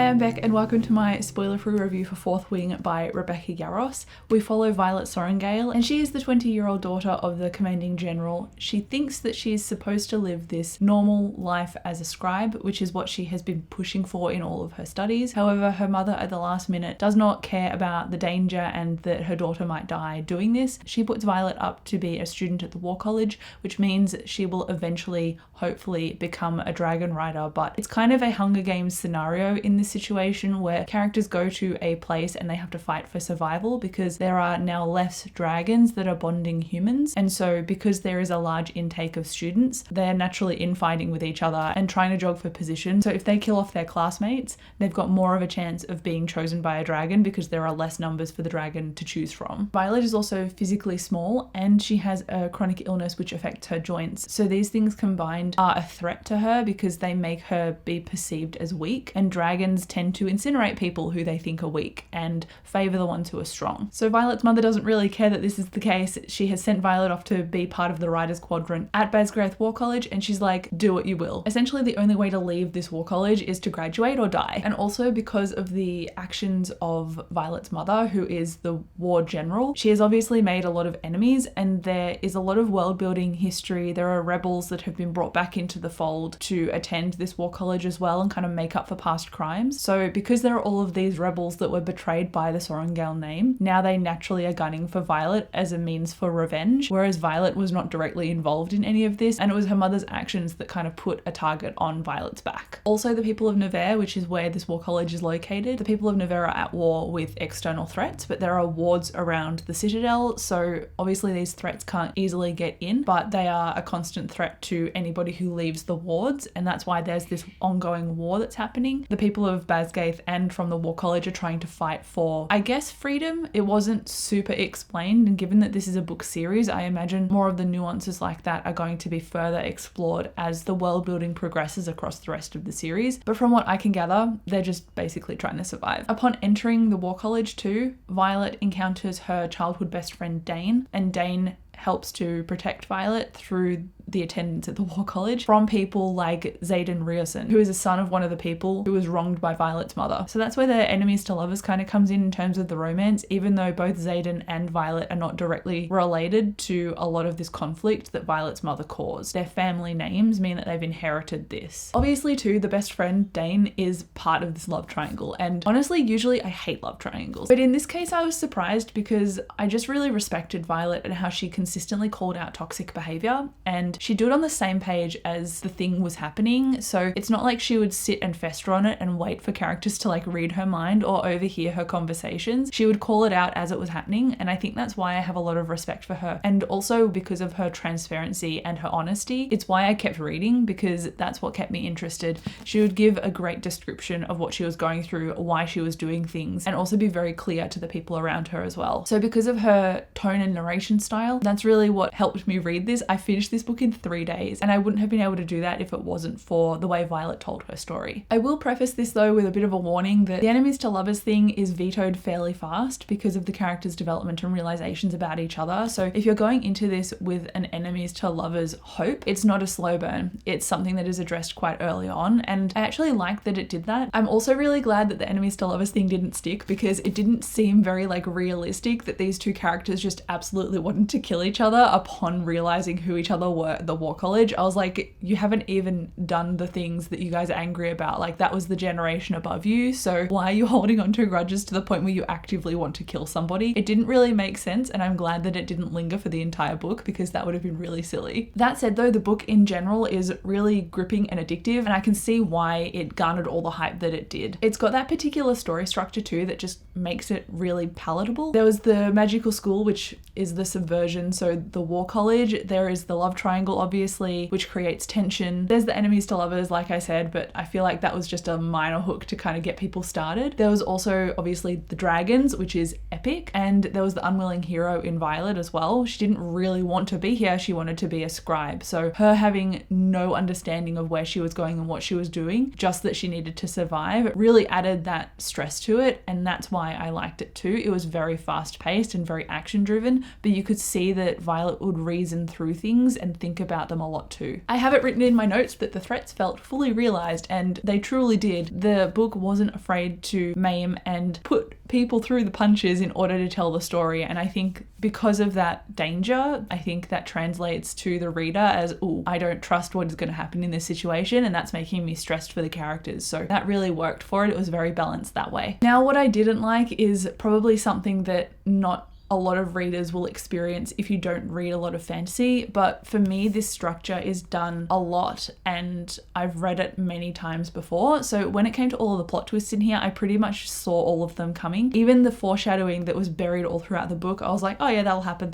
Hi, I'm Beck and welcome to my spoiler-free review for Fourth Wing by Rebecca Yarros. We follow Violet Sorrengail and she is the 20-year-old daughter of the commanding general. She thinks that she is supposed to live this normal life as a scribe, which is what she has been pushing for in all of her studies. However, her mother at the last minute does not care about the danger and that her daughter might die doing this. She puts Violet up to be a student at the War College, which means she will eventually, hopefully, become a dragon rider, but it's kind of a Hunger Games scenario in this situation where characters go to a place and they have to fight for survival because there are now less dragons that are bonding humans, and so because there is a large intake of students, they're naturally infighting with each other and trying to jog for position. So if they kill off their classmates, they've got more of a chance of being chosen by a dragon because there are less numbers for the dragon to choose from. Violet is also physically small and she has a chronic illness which affects her joints, so these things combined are a threat to her because they make her be perceived as weak, and dragons tend to incinerate people who they think are weak and favour the ones who are strong. So Violet's mother doesn't really care that this is the case. She has sent Violet off to be part of the Riders Quadrant at Basgraith War College, and she's like, do what you will. Essentially the only way to leave this war college is to graduate or die. And also because of the actions of Violet's mother, who is the war general, she has obviously made a lot of enemies, and there is a lot of world building history. There are rebels that have been brought back into the fold to attend this war college as well and kind of make up for past crimes. So because there are all of these rebels that were betrayed by the Sorrengail name, now they naturally are gunning for Violet as a means for revenge, whereas Violet was not directly involved in any of this, and it was her mother's actions that kind of put a target on Violet's back. Also, the people of Nevers, which is where this war college is located, the people of Nevers are at war with external threats, but there are wards around the citadel, so obviously these threats can't easily get in, but they are a constant threat to anybody who leaves the wards, and that's why there's this ongoing war that's happening. The people of Basgraith and from the War College are trying to fight for, I guess, freedom. It wasn't super explained, and given that this is a book series, I imagine more of the nuances like that are going to be further explored as the world building progresses across the rest of the series. But from what I can gather, they're just basically trying to survive. Upon entering the War College too, Violet encounters her childhood best friend Dane, and Dane helps to protect Violet through the attendance at the War College from people like Xaden Rierson, who is a son of one of the people who was wronged by Violet's mother. So that's where the enemies to lovers kind of comes in terms of the romance, even though both Xaden and Violet are not directly related to a lot of this conflict that Violet's mother caused. Their family names mean that they've inherited this. Obviously too, the best friend Dane is part of this love triangle, and honestly usually I hate love triangles, but in this case I was surprised because I just really respected Violet and how she consistently called out toxic behaviour, and she'd do it on the same page as the thing was happening. So it's not like she would sit and fester on it and wait for characters to like read her mind or overhear her conversations. She would call it out as it was happening, and I think that's why I have a lot of respect for her. And also because of her transparency and her honesty, it's why I kept reading, because that's what kept me interested. She would give a great description of what she was going through, why she was doing things, and also be very clear to the people around her as well. So because of her tone and narration style, that's really what helped me read this. I finished this book in 3 days, and I wouldn't have been able to do that if it wasn't for the way Violet told her story. I will preface this though with a bit of a warning that the enemies to lovers thing is vetoed fairly fast because of the characters' development and realizations about each other. So if you're going into this with an enemies to lovers hope, it's not a slow burn. It's something that is addressed quite early on, and I actually like that it did that. I'm also really glad that the enemies to lovers thing didn't stick, because it didn't seem very like realistic that these two characters just absolutely wanted to kill each other upon realizing who each other were at the War College. I was like, you haven't even done the things that you guys are angry about. Like, that was the generation above you, so why are you holding on to grudges to the point where you actively want to kill somebody? It didn't really make sense, and I'm glad that it didn't linger for the entire book, because that would have been really silly. That said though, the book in general is really gripping and addictive, and I can see why it garnered all the hype that it did. It's got that particular story structure too that just makes it really palatable. There was the magical school, which is the subversion, so the War College. There is the love triangle, obviously, which creates tension. There's the enemies to lovers, like I said, but I feel like that was just a minor hook to kind of get people started. There was also obviously the dragons, which is epic, and there was the unwilling hero in Violet as well. She didn't really want to be here, she wanted to be a scribe. So her having no understanding of where she was going and what she was doing, just that she needed to survive, it really added that stress to it, and that's why I liked it too. It was very fast paced and very action driven, but you could see that Violet would reason through things and think about them a lot too. I have it written in my notes that the threats felt fully realized, and they truly did. The book wasn't afraid to maim and put people through the punches in order to tell the story, and I think because of that danger, I think that translates to the reader as, oh, I don't trust what is going to happen in this situation, and that's making me stressed for the characters. So that really worked for it. It was very balanced that way. Now, what I didn't like is probably something that not a lot of readers will experience if you don't read a lot of fantasy, but for me this structure is done a lot and I've read it many times before. So when it came to all of the plot twists in here, I pretty much saw all of them coming. Even the foreshadowing that was buried all throughout the book, I was like, oh yeah, that'll happen,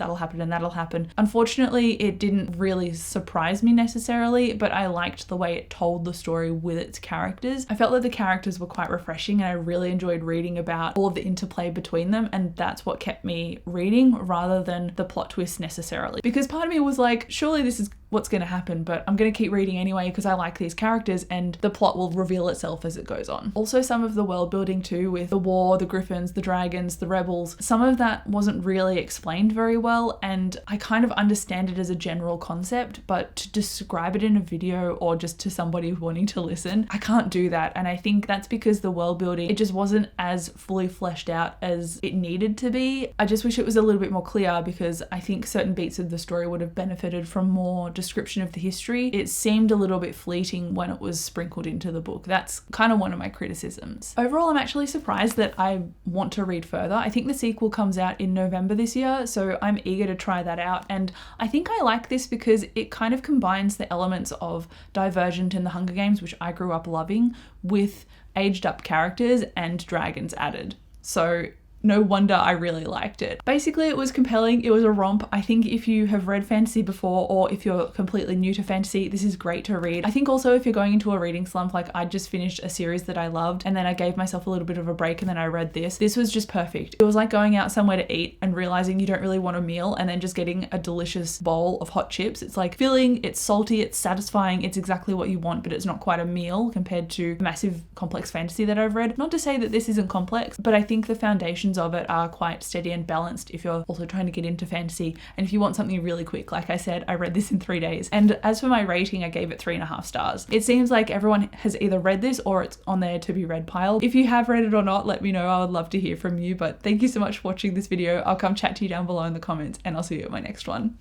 and that'll happen. Unfortunately, it didn't really surprise me necessarily, but I liked the way it told the story with its characters. I felt that the characters were quite refreshing and I really enjoyed reading about all of the interplay between them, and that's what kept me reading rather than the plot twist necessarily. Because part of me was like, surely this is what's going to happen, but I'm going to keep reading anyway because I like these characters and the plot will reveal itself as it goes on. Also, some of the world building too, with the war, the griffins, the dragons, the rebels, some of that wasn't really explained very well, and I kind of understand it as a general concept, but to describe it in a video or just to somebody wanting to listen, I can't do that. And I think that's because the world building, it just wasn't as fully fleshed out as it needed to be. I just wish it was a little bit more clear, because I think certain beats of the story would have benefited from more description of the history. It seemed a little bit fleeting when it was sprinkled into the book. That's kind of one of my criticisms. Overall, I'm actually surprised that I want to read further. I think the sequel comes out in November this year, so I'm eager to try that out. And I think I like this because it kind of combines the elements of Divergent and the Hunger Games, which I grew up loving, with aged up characters and dragons added. So no wonder I really liked it. Basically, it was compelling. It was a romp. I think if you have read fantasy before, or if you're completely new to fantasy, this is great to read. I think also if you're going into a reading slump, like I just finished a series that I loved and then I gave myself a little bit of a break and then I read this. This was just perfect. It was like going out somewhere to eat and realizing you don't really want a meal and then just getting a delicious bowl of hot chips. It's like filling, it's salty, it's satisfying, it's exactly what you want, but it's not quite a meal compared to massive complex fantasy that I've read. Not to say that this isn't complex, but I think the foundations of it are quite steady and balanced if you're also trying to get into fantasy. And if you want something really quick, like I said, I read this in 3 days. And as for my rating, I gave it 3.5 stars. It seems like everyone has either read this or it's on their to be read pile. If you have read it or not, let me know. I would love to hear from you. But thank you so much for watching this video. I'll come chat to you down below in the comments and I'll see you at my next one.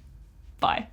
Bye.